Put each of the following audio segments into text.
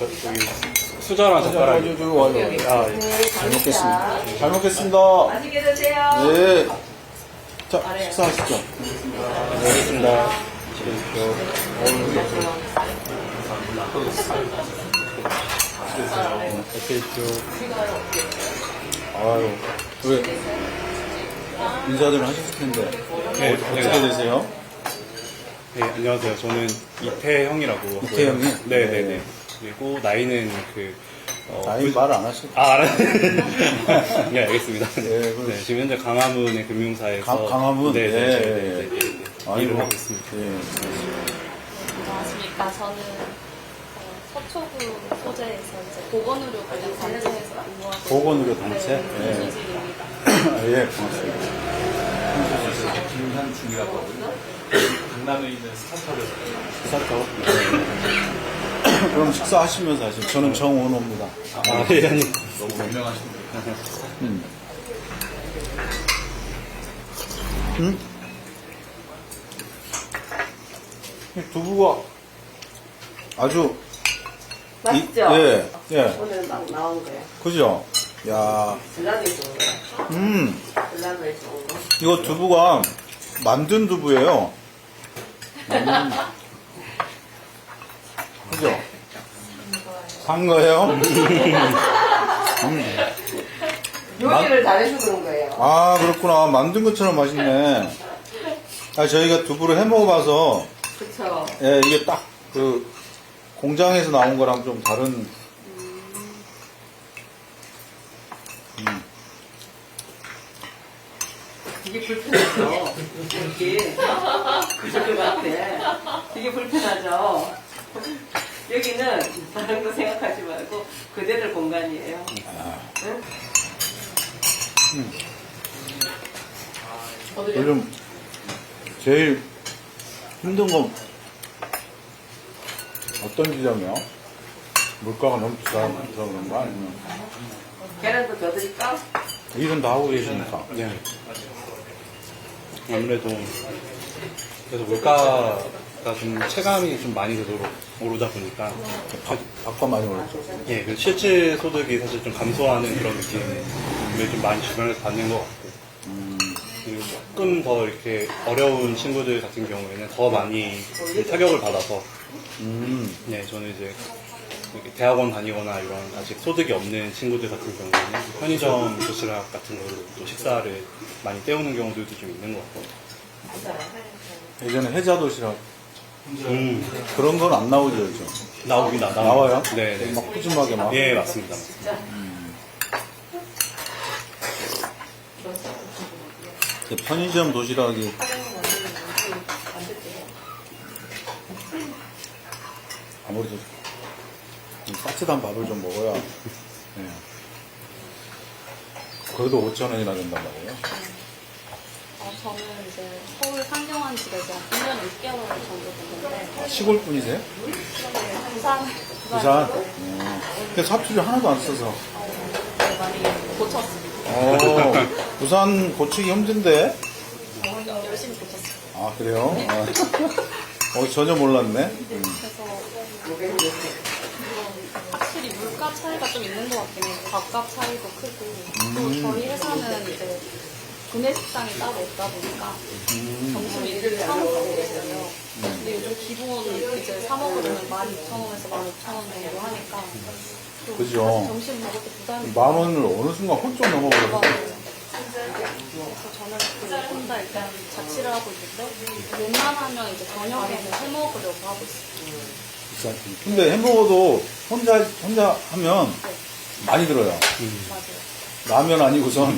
저기 수저랑 젓가락이. 저기 와요. 아, 예. 잘 먹겠습니다. 잘 먹겠습니다. 맛있게 드세요. 네. 자, 식사하시죠. 알겠습니다. 드십시오. 드십시오. 아유, 왜? 인사들 하셨을 텐데. 네, 어떻게 되세요? 네, 안녕하세요. 저는 이태형이라고 하고요. 이태형이요? 네네네. 네. 그리고 나이는 나이 말 안 하시고. 네, 알겠습니다. 네, 네, 지금 현재 강화문의 금융사에서 강화문? 네, 네. 네, 아이고. 일을 하고 있습니다. 네. 안녕하십니까. 저는 서초구 소재에서 이제 보건의료 관련 단체에서 근무하고 보건의료 단체? 네, 네. 김수진입니다. 예, 고맙습니다. 김한중이라고 하고요. 강남에 있는 스타트업에서 스타트업? 네. 그럼 식사하시면서 하시죠. 저는 정원호입니다. 아, 예, 아니. 너무 유명하신 분. 음. 음? 이 두부가 아주 맛있죠? 예, 예. 오늘 막 나온 거예요. 그죠? 야, 전라도에 좋은 거예요. 전라도에 좋은 거. 이거 두부가 만든 두부예요. 그죠? 산 거예요? 요리를 잘해서 그런 거예요. 아, 그렇구나. 만든 것처럼 맛있네. 아, 저희가 두부를 해 먹어봐서, 그쵸. 예, 이게 딱, 공장에서 나온 거랑 좀 다른, 되게 불편하죠. 이렇게 그저께 같아. 되게 불편하죠. 여기는 다른 거 생각하지 말고 그대로 공간이에요. 응? 요즘 제일 힘든 건 어떤 지점이요? 물가가 너무 비싸서 그런 거 아니면 계란도 더 드릴까? 일은 다 하고 계시니까. 네. 아무래도 그래서 물가가 좀 체감이 좀 많이 되도록 오르다 보니까 밥값 많이 올랐죠. 예, 그 실질 소득이 사실 좀 감소하는 그런 느낌을 좀 많이 주변에서 받는 것 같고 그리고 조금 더 이렇게 어려운 친구들 같은 경우에는 더 많이 타격을 받아서 네, 저는 이제 이렇게 대학원 다니거나 이런 아직 소득이 없는 친구들 같은 경우에는 편의점 도시락 같은 걸로 또 식사를 많이 때우는 경우들도 좀 있는 것 같고 예전에 해자 도시락 그런 건 안 나오죠, 요즘. 나오긴 나와요? 네네. 막 푸짐하게 막. 예, 맞습니다. 편의점 도시락이 아무래도 이 따뜻한 밥을 좀 먹어야. 네. 그래도 5,000원이나 된단 말이에요. 저는 이제 서울 상경한 집에서 1년 6개월 정도 됐는데 시골 분이세요? 부산 부산? 근데 사투리 하나도 안 써서. 많이 고쳤습니다. 부산 고치기 힘든데? 열심히 고쳤어요. 아, 그래요? 전혀 몰랐네. 그래서 확실히 물가 차이가 좀 있는 것 같긴 해요. 밥값 차이도 크고 또 저희 회사는 이제 구내 식당이 따로 없다 보니까 점심을 사 먹고 있어요. 근데 요즘 기본 이제 사 먹으려면 12,000원에서 15,000원 정도 하니까 좀 그죠. 사실 점심 먹을 때 부담이 10,000원을 어느 순간 훌쩍 넘어버렸어. 그래서 저는 혼자 일단 자취를 하고 있는데 웬만하면 이제 저녁에는 해 먹으려고 하고 있어요. 근데 햄버거도 혼자 하면 많이 들어요. 맞아요. 라면 아니고선.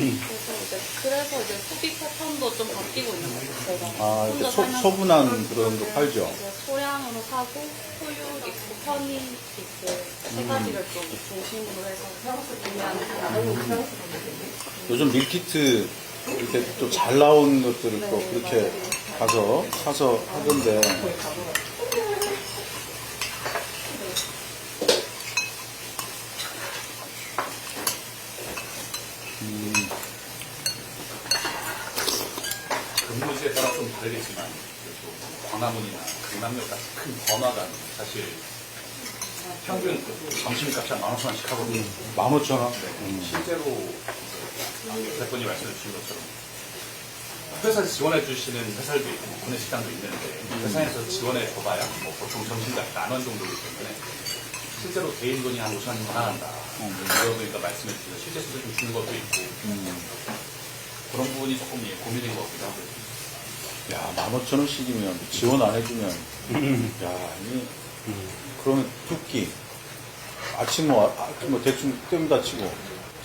그래서 이제 소비 패턴도 좀 바뀌고 있는 것 같아요. 제가 아, 이렇게 혼자 살면서 소분한 그런 거 팔죠. 이제 소량으로 사고 소유 있고 편의 있고 세 가지를 좀 중심으로 해서 구매하는 거. 요즘 밀키트 이렇게 또 잘 나온 것들을 또 그렇게 가서 사서 하던데. 근무지에 따라 좀 다르겠지만 그래도 광화문이나 강남역 같은 큰 번화가는 사실 평균 점심값이 한 15,000원씩 하거든요. 15,000원? 실제로 대표님 말씀해 주신 것처럼 회사에서 지원해 주시는 회사들도 있고 구내 식당도 있는데 회사에서 지원해 줘봐야 뭐 보통 점심값 10,000원 정도이기 때문에 실제로 개인 돈이 한 5,000원 더 나간다. 그러니까 말씀해 주셔서 실제 수도 좀 주는 것도 있고 그런 부분이 조금 고민인 것 같기도 하고요. 야, 15,000원씩이면 지원 안 해주면, 야, 그러면 두 끼. 아침 뭐 대충 뜸다 치고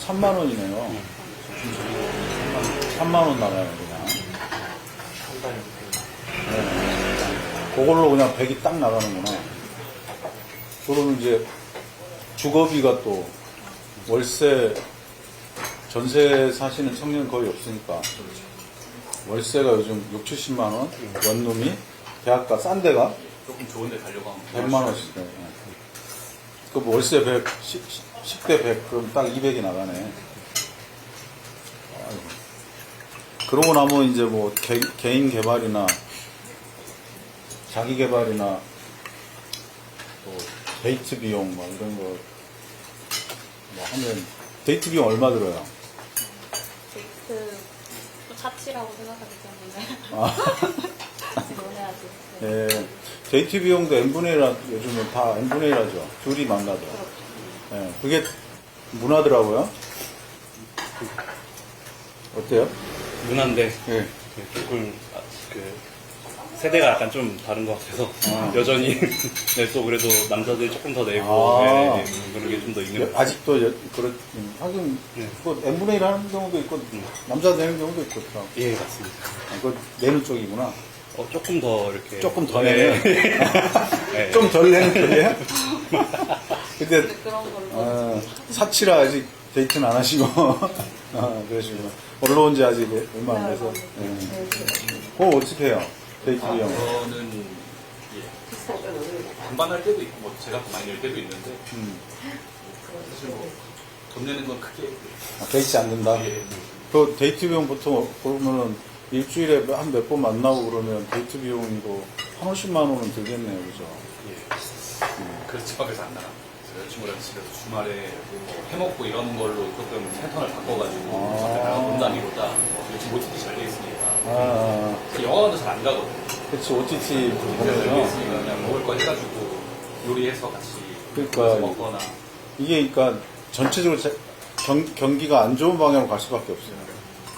3만원이네요. 3만원 나가요, 그냥. 네. 그걸로 그냥 100이 딱 나가는구나. 그러면 이제 주거비가 또 월세, 전세 사시는 청년 거의 없으니까 월세가 요즘 6, 70만원, 원룸이 대학가 싼 데가 조금 좋은 데 가려고 하면 100만원씩. 네. 그 월세 100, 10대 100, 그럼 딱 200이 나가네. 아이고. 그러고 나면 이제 뭐 개인 개발이나 자기 개발이나 또 데이트 비용 막 이런 거 뭐 하면 데이트 비용 얼마 들어요? 데이트 또 자취라고 생각하기 때문에 아. 같이 논해야지. 네. 데이트 비용도 n분의 1, 요즘은 다 n분의 1하죠. 둘이 만나죠. 네. 그게 문화더라고요. 어때요? 문화인데 네. 조금 세대가 약간 좀 다른 것 같아서 여전히 네, 또 그래도 남자들이 조금 더 내고 네, 그런 게 좀 더 있는 것 같아요. 아직도 하긴 그거 n분의 1 하는 경우도 있고 남자 내는 경우도 있고 그럼. 예, 맞습니다. 그거 내는 쪽이구나. 조금 더 이렇게 조금 더 내는. 네. 좀 덜 내는 편이에요? 근데 그런 걸로 사치라 아직 데이트는 안 하시고 그러시구나. 올라온 지 아직 얼마 안 돼서. 그거 어떻게 해요? 데이트 비용. 저는 반반할 때도 있고 뭐 제가 더 많이 낼 때도 있는데 사실 뭐 돈 내는 건 크게 데이트 안 된다. 예. 그 데이트 비용 보통 보면은 일주일에 한 몇 번 만나고 그러면 데이트 비용도 한 50만 원은 들겠네요, 그죠? 그래서 집 밖에서 안 나가. 여자친구랑 집에서 주말에 해먹고 이런 걸로 조금 패턴을 바꿔가지고 밖에 나가 논다기보다 요즘 OTT 잘 돼 있으니까 그래서 영화관도 잘 안 가거든요. 그치, OTT 그래서 여기 보면서. 있으니까 그냥 먹을 거 해가지고 요리해서 같이 그러니까 먹거나 이게 그러니까 전체적으로 경기가 안 좋은 방향으로 갈 수밖에 없어요.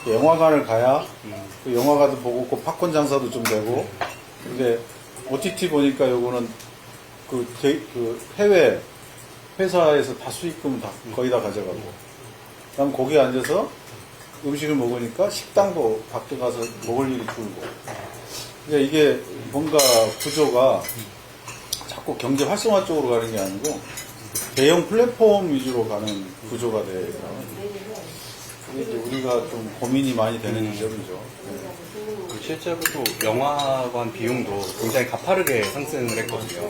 영화관을 가야 그 영화관도 보고 그 팝콘 장사도 좀 되고 근데 OTT 보니까 요거는 그 해외 회사에서 다 수익금 거의 다 가져가고 그다음 거기에 앉아서 음식을 먹으니까 식당도 밖에 가서 먹을 일이 줄고 그러니까 이게 뭔가 구조가 자꾸 경제 활성화 쪽으로 가는 게 아니고 대형 플랫폼 위주로 가는 구조가 돼요. 이게 이제 우리가 좀 고민이 많이 되는 지점이죠. 실제로 또 영화관 비용도 굉장히 가파르게 상승을 했거든요.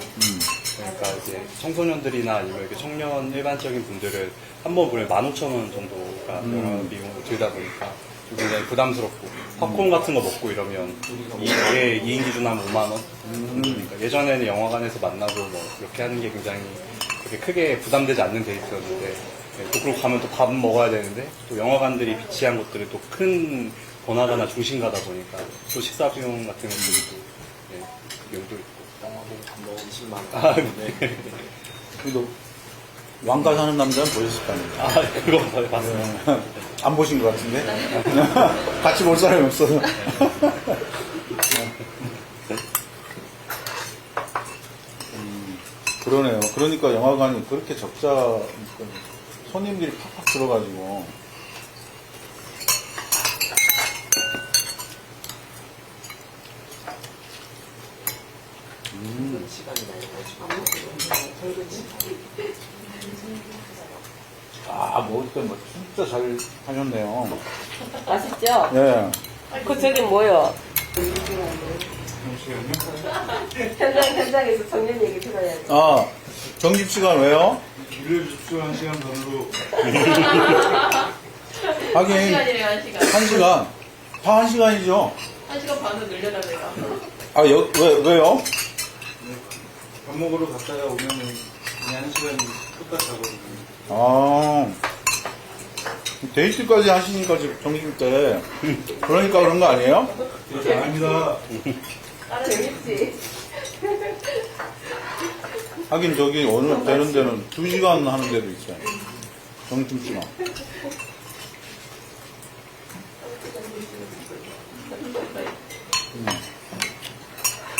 그러니까 이제 청소년들이나 아니면 이렇게 청년 일반적인 분들은 한 번 보면 15,000원 정도가 영화 비용으로 들다 보니까 좀 굉장히 부담스럽고 팝콘 같은 거 먹고 이러면 이게 2인 기준 한 5만 원? 그러니까 예전에는 영화관에서 만나고 뭐 이렇게 하는 게 굉장히 그렇게 크게 부담되지 않는 데이트였는데 또 그러고 가면 또 밥 먹어야 되는데 또 영화관들이 비치한 곳들이 또 큰 번화가나 중심가다 보니까 또 식사 비용 같은 것들이 또 비용도 있고 그래도 왕가 사는 남자는 보셨을 거 아니에요? 그거 봤습니다. 안 보신 것 같은데? 같이 볼 사람이 없어서. 그러네요. 그러니까 영화관이 그렇게 적자, 손님들이 팍팍 들어가지고. 먹을 때 뭐 진짜 잘 하셨네요. 맛있죠? 네. 그 저기 뭐요? 현장에서 청년 얘기 들어야지. 아, 점심시간 왜요? 일요일 집중 1시간 반으로 하긴, 시간이래요, 1시간. 1시간. 다 1시간이죠? 1시간 반으로 늘려달래요. 아, 왜요? 밥 먹으러 갔다가 오면은 그냥 1시간 똑같다고. 아, 데이트까지 하시니까 지금 점심때. 그러니까 그런 거 아니에요? 아닙니다. 재밌지? 하긴 저기 어느 되는 데는 2시간 하는 데도 있어요. 점심시간.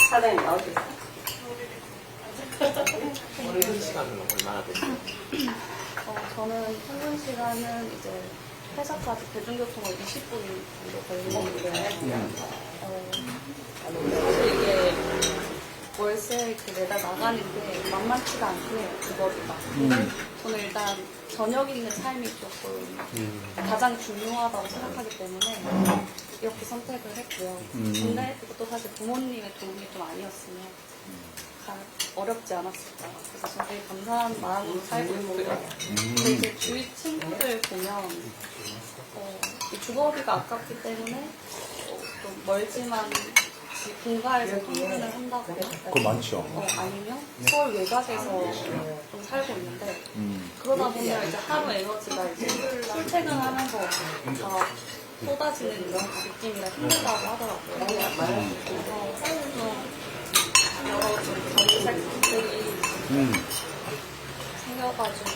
사장님 나오셨어? 저는 통근 시간은 이제 회사까지 대중교통으로 20분 정도 걸리는데, 사실 이게 월세 그 매달 나가는 게 만만치가 않긴 해요, 그거보다. 근데 저는 일단 저녁 있는 삶이 조금 가장 중요하다고 생각하기 때문에 이렇게 선택을 했고요. 근데 이것도 사실 부모님의 도움이 좀 아니었으면 어렵지 않았을까. 그래서 저는 되게 감사한 마음으로 살고 있고요. 근데 이제 주위 친구들 보면 이 주거비가 아깝기 때문에 좀 멀지만 집 본가에서 통근을 한다거나 그거 많죠. 아니면 서울 외곽에서 좀 살고 있는데 그러다 보면 이제 하루 에너지가 이제 출퇴근하면서 다 쏟아지는 이런 느낌이라 힘들다고 하더라고요. 그래서 좀 여러 좀 정책들이 생겨가지고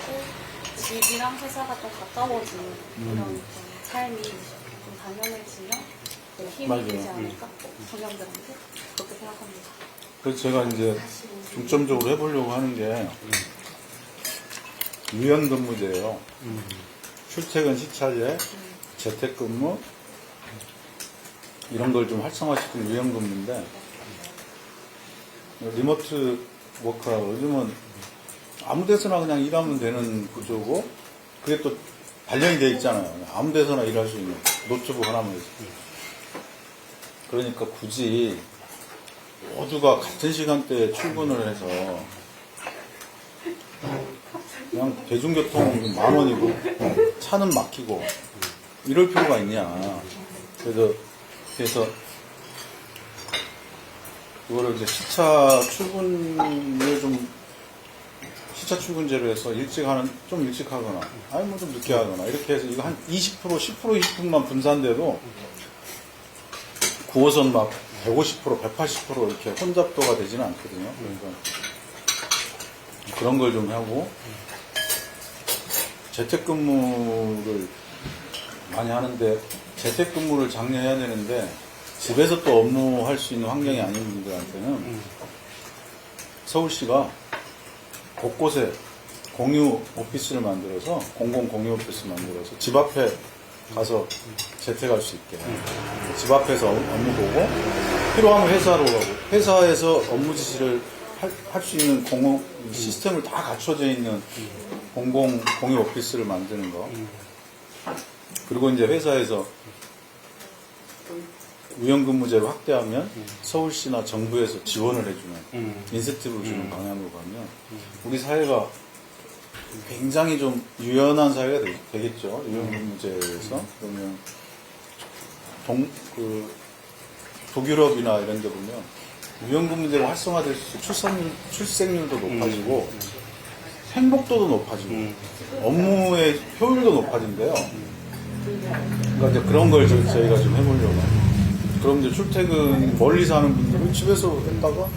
집이랑 회사가 좀 가까워지는 이런 좀 삶이 좀 당연해지면 힘이 맞아요. 되지 않을까? 청년들한테 그렇게 생각합니다. 그래서 제가 이제 중점적으로 해보려고 하는 게 유연근무제예요. 출퇴근 시차제, 재택근무 이런 걸 좀 활성화시키는 유연근무인데 리모트 워크라고 요즘은 아무 데서나 그냥 일하면 되는 구조고 그게 또 발령이 돼 있잖아요. 아무 데서나 일할 수 있는 노트북 하나만 해서. 그러니까 굳이 모두가 같은 시간대에 출근을 해서 그냥 대중교통 10,000원이고 차는 막히고 이럴 필요가 있냐. 그래서 그거를 이제 시차 출근제로 해서 좀 일찍 하거나 아니 뭐 좀 늦게 하거나 이렇게 해서 이거 한 20%, 10%, 20%만 분산돼도 9호선 막 150%, 180% 이렇게 혼잡도가 되지는 않거든요. 그러니까 그런 걸 좀 하고 재택근무를 많이 하는데 재택근무를 장려해야 되는데 집에서 또 업무할 수 있는 환경이 아닌 분들한테는 서울시가 곳곳에 공유 오피스를 만들어서 공공 공유 오피스 만들어서 집 앞에 가서 재택할 수 있게 집 앞에서 업무 보고 필요하면 회사로 가고 회사에서 업무 지시를 할 수 있는 공공 시스템을 다 갖춰져 있는 공공 공유 오피스를 만드는 거 그리고 이제 회사에서 유연근무제를 확대하면 서울시나 정부에서 지원을 해주는 인센티브를 주는 방향으로 가면 우리 사회가 굉장히 좀 유연한 사회가 되겠죠. 유연근무제에서 그러면 북유럽이나 이런 데 보면 유연근무제가 활성화될수록 출생률도 높아지고 행복도도 높아지고 업무의 효율도 높아진대요. 그러니까 이제 그런 걸 저희가 좀 해보려고 합니다. 그럼 이제 출퇴근 멀리 사는 분들은 집에서 했다가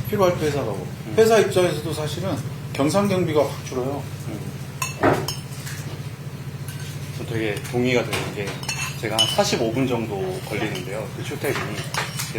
필요할 때 회사 가고 회사 입장에서도 사실은 경상경비가 확 줄어요. 저 되게 동의가 되는 게 제가 한 45분 정도 걸리는데요. 그 출퇴근이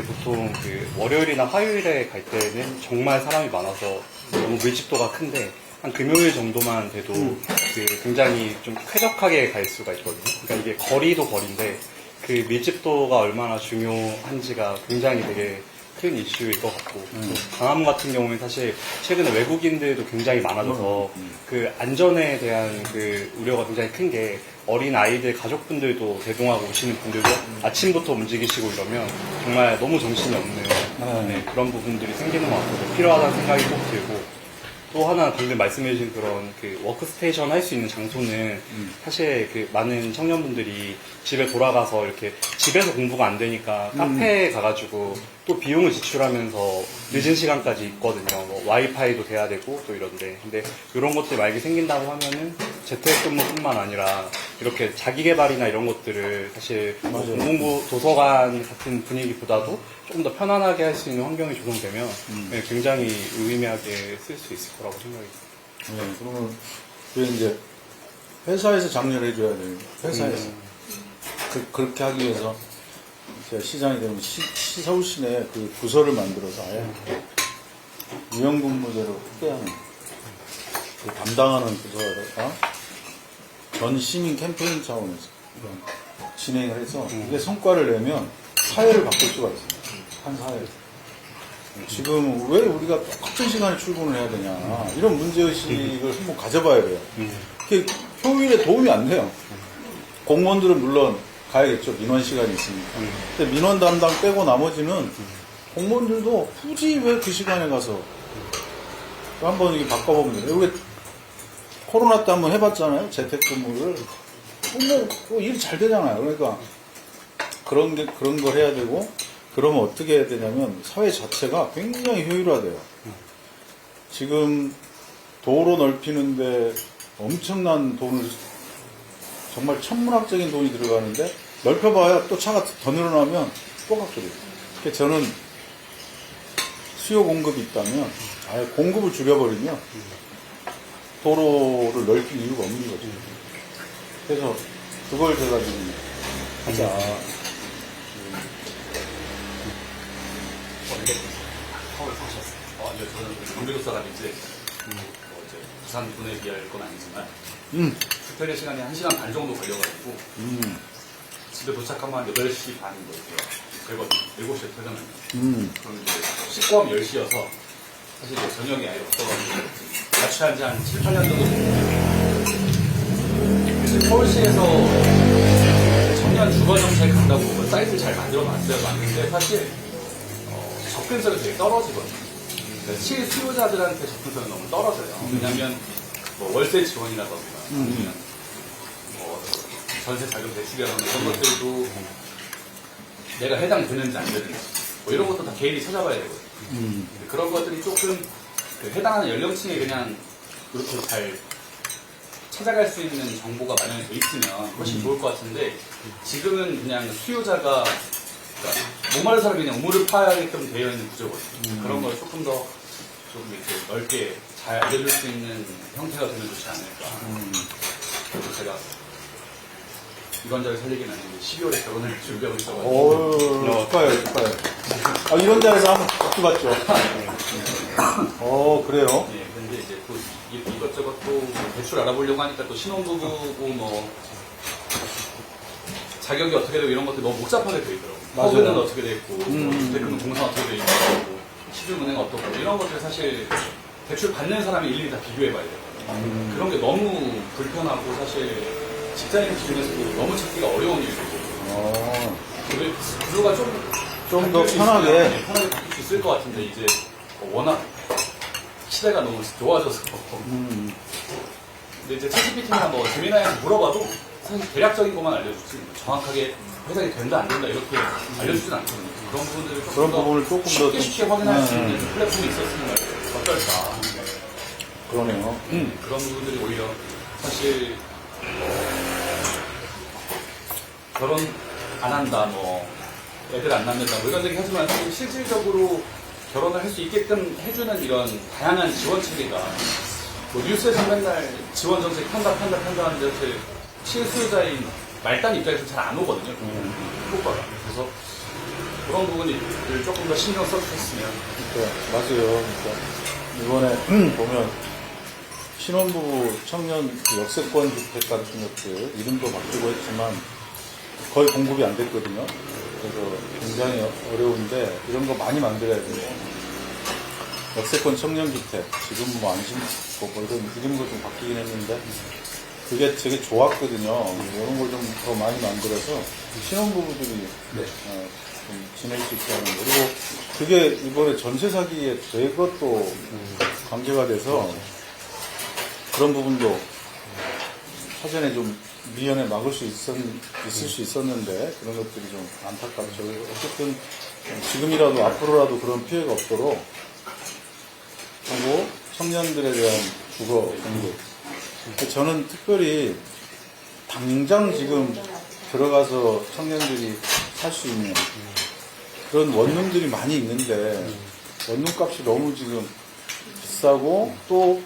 보통 그 월요일이나 화요일에 갈 때는 정말 사람이 많아서 너무 밀집도가 큰데 한 금요일 정도만 돼도 그 굉장히 좀 쾌적하게 갈 수가 있거든요. 그러니까 이게 거리도 거리인데 그 밀집도가 얼마나 중요한지가 굉장히 되게 큰 이슈일 것 같고 또 강화문 같은 경우는 사실 최근에 외국인들도 굉장히 많아져서 그 안전에 대한 그 우려가 굉장히 큰 게 어린 아이들 가족분들도 대동하고 오시는 분들도 아침부터 움직이시고 이러면 정말 너무 정신이 없는 네, 그런 부분들이 생기는 것 같아서 필요하다는 생각이 꼭 들고 또 하나 방금 말씀해주신 그런 그 워크스테이션 할 수 있는 장소는 사실 그 많은 청년분들이 집에 돌아가서 이렇게 집에서 공부가 안 되니까 카페에 가가지고 또 비용을 지출하면서 늦은 시간까지 있거든요. 뭐 와이파이도 돼야 되고 또 이런데. 근데 이런 것들이 만약에 생긴다고 하면은 재택근무뿐만 아니라 이렇게 자기 개발이나 이런 것들을 사실 뭐 맞아요. 공공부 도서관 같은 분위기보다도 조금 더 편안하게 할 수 있는 환경이 조성되면 네, 굉장히 의미하게 쓸 수 있을 거라고 생각이 듭니다. 네, 그러면 그게 이제 회사에서 장려를 해줘야 돼요. 회사에서. 그렇게 하기 위해서 제가 시장이 되면 서울 시내에 그 부서를 만들어서 아예 유형근무제로 확대하는 그 담당하는 부서가 전 시민 캠페인 차원에서 진행을 해서 이게 성과를 내면 사회를 바꿀 수가 있어요. 한 사회를. 지금 왜 우리가 똑같은 시간에 출근을 해야 되냐 이런 문제의식을 한번 가져봐야 돼요. 그게 효율에 도움이 안 돼요. 공무원들은 물론 가야겠죠. 민원 시간이 있으니까. 근데 민원 담당 빼고 나머지는 공무원들도 굳이 왜 그 시간에 가서 한번 이게 바꿔보면 돼요. 왜 코로나 때 한번 해봤잖아요. 재택근무를. 뭐 일 잘 되잖아요. 그러니까 그런 걸 해야 되고 그러면 어떻게 해야 되냐면 사회 자체가 굉장히 효율화돼요. 지금 도로 넓히는데 엄청난 돈을 정말 천문학적인 돈이 들어가는데 넓혀봐야 또 차가 더 늘어나면 또 깎거든요. 그래서 저는 수요 공급이 있다면 아예 공급을 줄여버리면 도로를 넓힐 이유가 없는 거죠. 그래서 그걸 제가 지금 하자. 서울 사셨어요. 이제 저는 경기도 사람인지 이제 부산 분에 비할 건 아니지만 출퇴근 시간이 1시간 반 정도 걸려가지고 집에 도착하면 한 8시 반 되거든요. 7시에 퇴근하면. 그럼 이제 씻고 하면 10시여서 사실 이제 저녁이 아예 없어가지고 자취한 지 한 7, 8년 정도 됐는데 서울시에서 청년 주거 정책 간다고 뭐 사이트를 잘 만들어 놨어요. 맞는데 사실 접근성이 되게 떨어지거든요. 그러니까 실수요자들한테 접근성이 너무 떨어져요. 왜냐하면 뭐 월세 지원이라던가 아니면 뭐 전세 자금 대출이라던가 이런 것들도 내가 해당되는지 안 되는지 뭐 이런 것도 다 개인이 찾아봐야 되거든요. 근데 그런 것들이 조금 그 해당하는 연령층에 그냥 이렇게 잘 찾아갈 수 있는 정보가 마련이 돼 있으면 훨씬 좋을 것 같은데 지금은 그냥 수요자가 그러니까 목마른 사람이 그냥 우물을 파야게끔 되어 있는 구조거든요. 그런 걸 조금 더 좀 이렇게 넓게 잘 알려줄 수 있는 형태가 되면 좋지 않을까. 그래서 제가 이건자를 살리기는 아닌데 12월에 결혼을 준비하고 있어가지고. 오, 축하해요. 아, 이런 자리에서 한번 박수 받죠. 그래요? 예, 근데 이제 또 이것저것 또 대출 알아보려고 하니까 또 신혼부부고 뭐 자격이 어떻게 되고 이런 것들이 너무 복잡하게 돼 있더라고요. 맞아요. 허그는 어떻게 돼 있고, 대금은 공사 어떻게 돼 있고, 시중은행 어떻고 이런 것들 사실 대출 받는 사람이 일일이 다 비교해봐야 돼요. 그런 게 너무 불편하고 사실 직장인 기준에서도 너무 찾기가 어려운 일이고. 그게 구조가 좀 더 바뀔 수 편하게. 있으면, 네, 편하게 바뀔 수 있을 것 같은데 이제 워낙 시대가 너무 좋아져서. 근데 이제 챗GPT나 뭐 제미나이한테 물어봐도 사실 대략적인 것만 알려주지 정확하게 해석이 된다 안 된다 이렇게 알려주진 않거든요. 그런 부분들을 조금 그런 더 부분을 조금 더 쉽게 확인할 수 있는 플랫폼이 있었으면 어떨까. 그러네요. 그런 부분들이 오히려 사실 결혼 안 한다 뭐 애들 안 낳는다 뭐 이런 얘기 하지만 사실 실질적으로 결혼을 할 수 있게끔 해주는 이런 다양한 지원 체계가 뭐 뉴스에서 맨날 지원 정책 편다 하는데 사실 실수요자인 말단 입장에서 잘 안 오거든요. 효과가. 그래서 그런 부분을 조금 더 신경 써주셨으면. 맞아요. 그러니까 이번에 보면 신혼부부 청년 그 역세권 주택 같은 것들 이름도 바뀌고 했지만 거의 공급이 안 됐거든요. 그래서 굉장히 어려운데 이런 거 많이 만들어야 돼요. 역세권 청년주택 지금 뭐 안심고 뭐 이런 이름도 좀 바뀌긴 했는데 그게 되게 좋았거든요. 이런 걸 좀 더 많이 만들어서 신혼부부들이 좀 지낼 수 있게 하는 거. 그리고 그게 이번에 전세 사기에 되게 또 관계가 돼서 그런 부분도 사전에 좀 미연에 막을 수 있을 수 있었는데 그런 것들이 좀 안타깝죠. 어쨌든 지금이라도 앞으로라도 그런 피해가 없도록 하고 청년들에 대한 주거 공급. 저는 특별히 당장 지금 들어가서 청년들이 살 수 있는 그런 원룸들이 많이 있는데 원룸값이 너무 지금 비싸고 또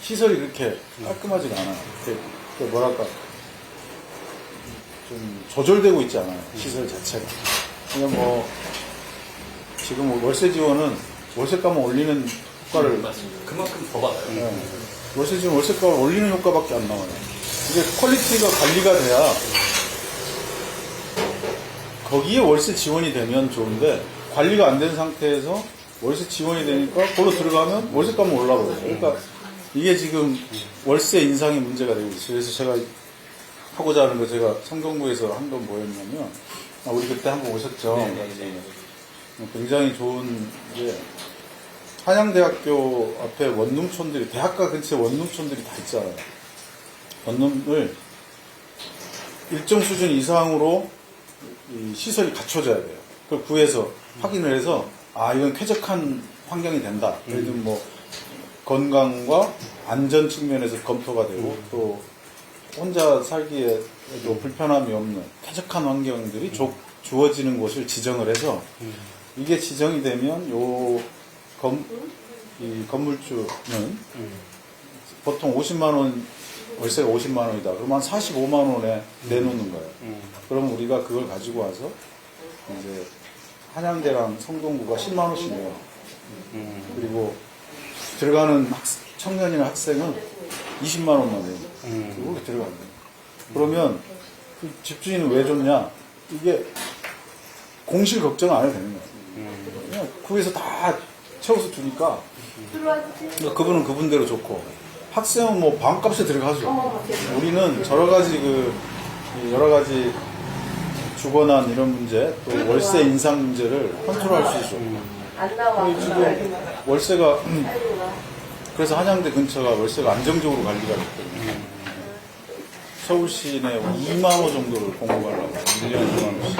시설이 그렇게 깔끔하지가 않아요. 이렇게 뭐랄까 좀 조절되고 있지 않아요. 시설 자체가. 그냥 뭐 지금 뭐 월세 지원은 월세값만 올리는 효과를 그만큼 더 받아요. 네. 월세 지원 월세값을 올리는 효과밖에 안 나와요. 이게 퀄리티가 관리가 돼야 거기에 월세 지원이 되면 좋은데 관리가 안 된 상태에서 월세 지원이 되니까 거기로 들어가면 월세값만 올라가요. 그러니까 이게 지금 월세 인상의 문제가 되고 있어요. 그래서 제가 하고자 하는 거 제가 성동구에서 한 건 뭐였냐면 우리 그때 한번 오셨죠. 굉장히 좋은 게 한양대학교 앞에 원룸촌들이 대학가 근처에 원룸촌들이 다 있잖아요. 원룸을 일정 수준 이상으로 이 시설이 갖춰져야 돼요. 그걸 구해서 확인을 해서 이건 쾌적한 환경이 된다. 예를 들면 뭐 건강과 안전 측면에서 검토가 되고 또 혼자 살기에도 불편함이 없는 쾌적한 환경들이 주어지는 곳을 지정을 해서 이게 지정이 되면 이 건물주는 보통 50만원 월세가 50만원이다. 그러면 한 45만원에 내놓는 거예요. 그럼 우리가 그걸 가지고 와서 이제 한양대랑 성동구가 10만원씩 내요. 그리고 들어가는 청년이나 학생은 20만원만 내요. 그렇게 들어가는 거예요. 그러면 그 집주인은 왜 줬냐? 이게 공실 걱정 안 해도 되는 거예요. 그냥 구에서 다 채워서 주니까 그분은 그분대로 좋고 학생은 뭐 방값에 들어가죠. 우리는 여러 가지 주거난 이런 문제 또 월세 인상 문제를 컨트롤할 수 있죠. 지금 월세가 그래서 한양대 근처가 월세가 안정적으로 관리가 됐거든요. 서울시 내 2만 호 정도를 공급하려고 1년에 2만 호씩.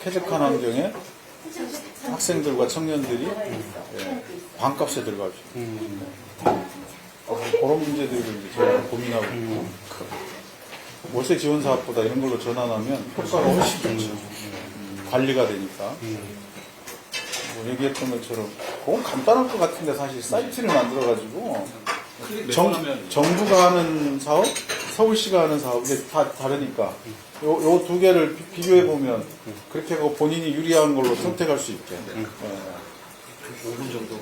쾌적한 환경에 학생들과 청년들이 방값에 들어가죠. 그런 문제들을 이제 저희가 고민하고 있고 월세 지원 사업보다 이런 걸로 전환하면 효과가 훨씬 좋죠. 관리가 되니까. 뭐 얘기했던 것처럼 그건 간단할 것 같은데 사실 사이트를 만들어가지고 정부가 하는 사업, 서울시가 하는 사업 이게 다 다르니까 요 두 개를 비교해 보면 그렇게 하고 본인이 유리한 걸로 선택할 수 있게. 5분 정도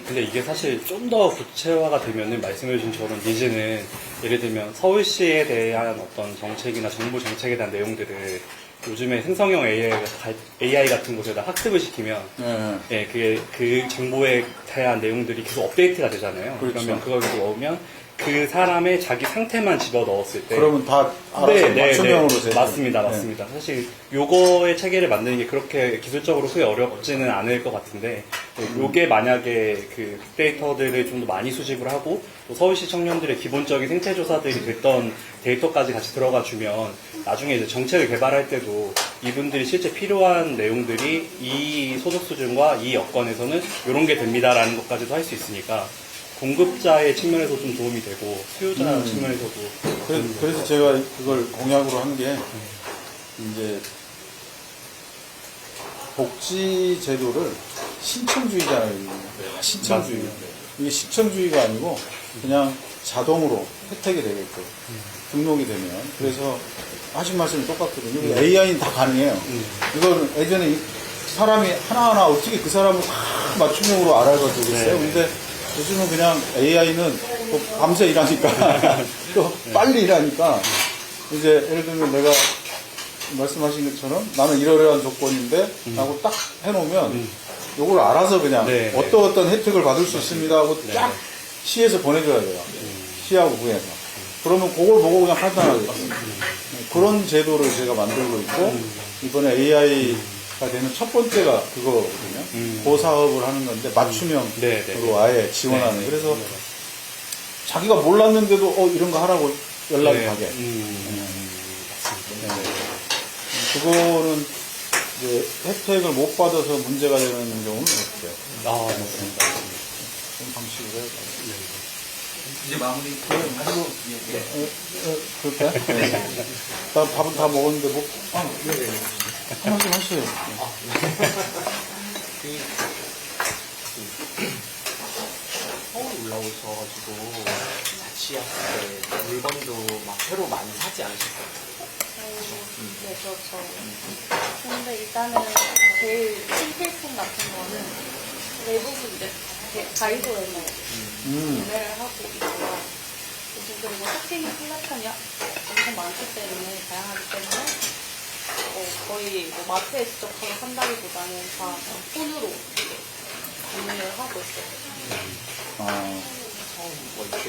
근데 이게 사실 좀 더 구체화가 되면은 말씀해주신 저런 니즈는 예를 들면 서울시에 대한 어떤 정책이나 정부 정책에 대한 내용들을 요즘에 생성형 AI 같은 곳에다 학습을 시키면 그게 그 정보에 대한 내용들이 계속 업데이트가 되잖아요. 그렇죠. 그러면 그걸 넣으면 그 사람의 자기 상태만 집어 넣었을 때 그러면 다 알아서 맞춤형으로 돼요. 맞습니다. 사실 요거의 체계를 만드는 게 그렇게 기술적으로 크게 어렵지는 않을 것 같은데 요게 만약에 그 빅데이터들을 좀 더 많이 수집을 하고 또 서울시 청년들의 기본적인 생체 조사들이 됐던 데이터까지 같이 들어가 주면 나중에 이제 정책을 개발할 때도 이분들이 실제 필요한 내용들이 이 소득 수준과 이 여건에서는 요런 게 됩니다라는 것까지도 할 수 있으니까 공급자의 측면에서 좀 도움이 되고 수요자 측면에서도 그래서 제가 그걸 공약으로 한 게 이제 복지 제도를 신청주의잖아요. 신청주의. 이게 시청주의가 아니고 그냥 자동으로 혜택이 되겠고 등록이 되면 그래서 하신 말씀이 똑같거든요. AI는 다 가능해요. 이건 예전에 사람이 하나하나 어떻게 그 사람을 다 맞춤형으로 알아가지고 있어요. 근데 요즘은 그냥 AI는 또 밤새 일하니까 또 빨리 일하니까 이제 예를 들면 내가 말씀하신 것처럼 나는 이러이러한 조건인데 하고 딱 해놓으면 요걸 알아서 그냥 어떤 혜택을 받을 수 있습니다 하고 쫙 시에서 보내줘야 돼요. 시하고 구에서. 그러면 그걸 보고 그냥 판단하겠죠. 그런 제도를 제가 만들고 있고 이번에 AI가 되는 첫 번째가 그거거든요. 그 사업을 하는 건데 맞춤형으로 아예 지원하는. 그래서 자기가 몰랐는데도 이런 거 하라고 연락이 가게. 그거는 이제 혜택을 못 받아서 문제가 되는 경우는 없어요. 아, 맞습니다. 좀 방식으로 해요. 이제 마무리 하시고 그럴까요? 네. 나 밥은 다 먹었는데 뭐, 한 말씀 하세요. 서울 올라오셔가지고 자취하실 때 물건도 막 새로 많이 사지 않으셨어요? 네, 그렇죠. 근데 일단은 제일 신필품 같은 거는 대부분 이제 가이드에서 구매를 하고 있고요. 그리고 쇼핑 플랫폼이 엄청 많기 때문에, 다양하기 때문에, 거의 뭐 마트에 직접 가서 산다기보다는 다 폰으로 구매를 하고 있어요. 아, 처음 올 때,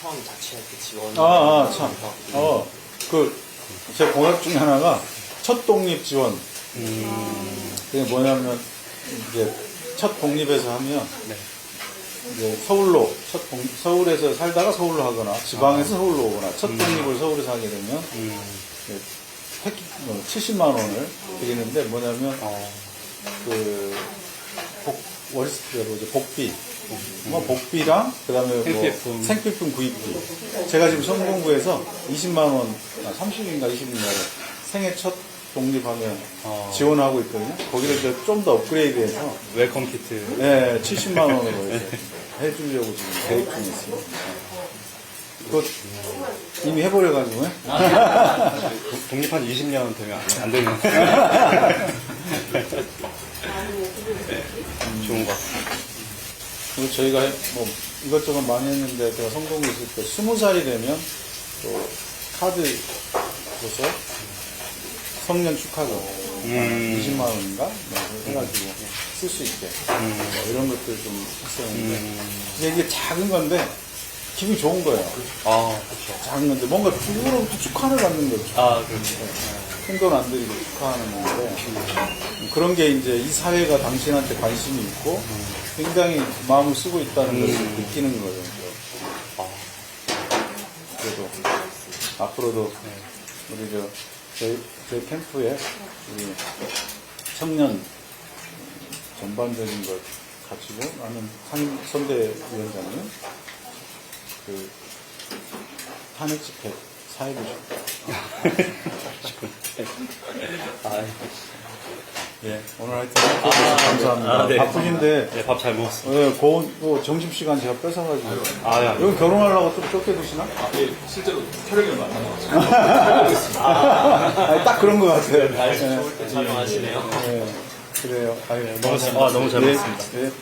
처음 자취할 때 지원. 참. 제 공약 중에 하나가 첫 독립 지원. 그게 뭐냐면, 이제 첫 독립에서 하면, 네. 이제 서울에서 살다가 서울로 하거나, 지방에서 서울로 오거나, 첫 독립을 서울에서 하게 되면, 70만 원을 드리는데, 뭐냐면, 월세로 이제 복비. 복비랑, 그 다음에 생필품 구입비. 제가 지금 성공구에서 20만 원, 30인가 20인 날에 생애 첫 독립하면 지원하고 있거든요. 거기를 이제 좀 더 업그레이드해서, 웰컴 키트. 네, 70만 원으로 이제 해주려고 지금 계획 중에 있습니다. 그거 이미 해버려가지고, 독립한 20년 되면 안 되는. 좋은 것 같아요. 그리고 저희가 뭐 이것저것 많이 했는데 제가 성공이 있을 때 20살이 되면 또 카드로서 성년 축하금 20만 원인가 해가지고 쓸 수 있게 뭐 이런 것들 좀 했었는데 이게 작은 건데 기분이 좋은 거예요. 아, 그렇죠. 작은 건데 뭔가 누구로부터 축하를 받는 거죠. 아, 그렇죠. 큰 돈 안 들이고 축하하는 건데 그런 게 이제 이 사회가 당신한테 관심이 있고 굉장히 마음을 쓰고 있다는 것을 느끼는 거예요. 그래도 앞으로도 우리 저희 캠프에 우리 청년 전반적인 걸 가지고 나는 선대위원장님 그 탄핵 집회 사회도 아, 예, 오늘 하여튼 감사합니다. 네. 바쁘신데 네, 밥 잘 먹었습니다. 예, 점심시간 제가 뺏어가지고 아, 야. 여기 결혼하려고 좀 쫓겨 드시나? 예, 실제로 혈액을 만나서 아니, 딱 그런 것 같아요. 좋을 때 촬영하시네요. 예, 그래요. 아유, 너무 잘 예, 먹었습니다. 예.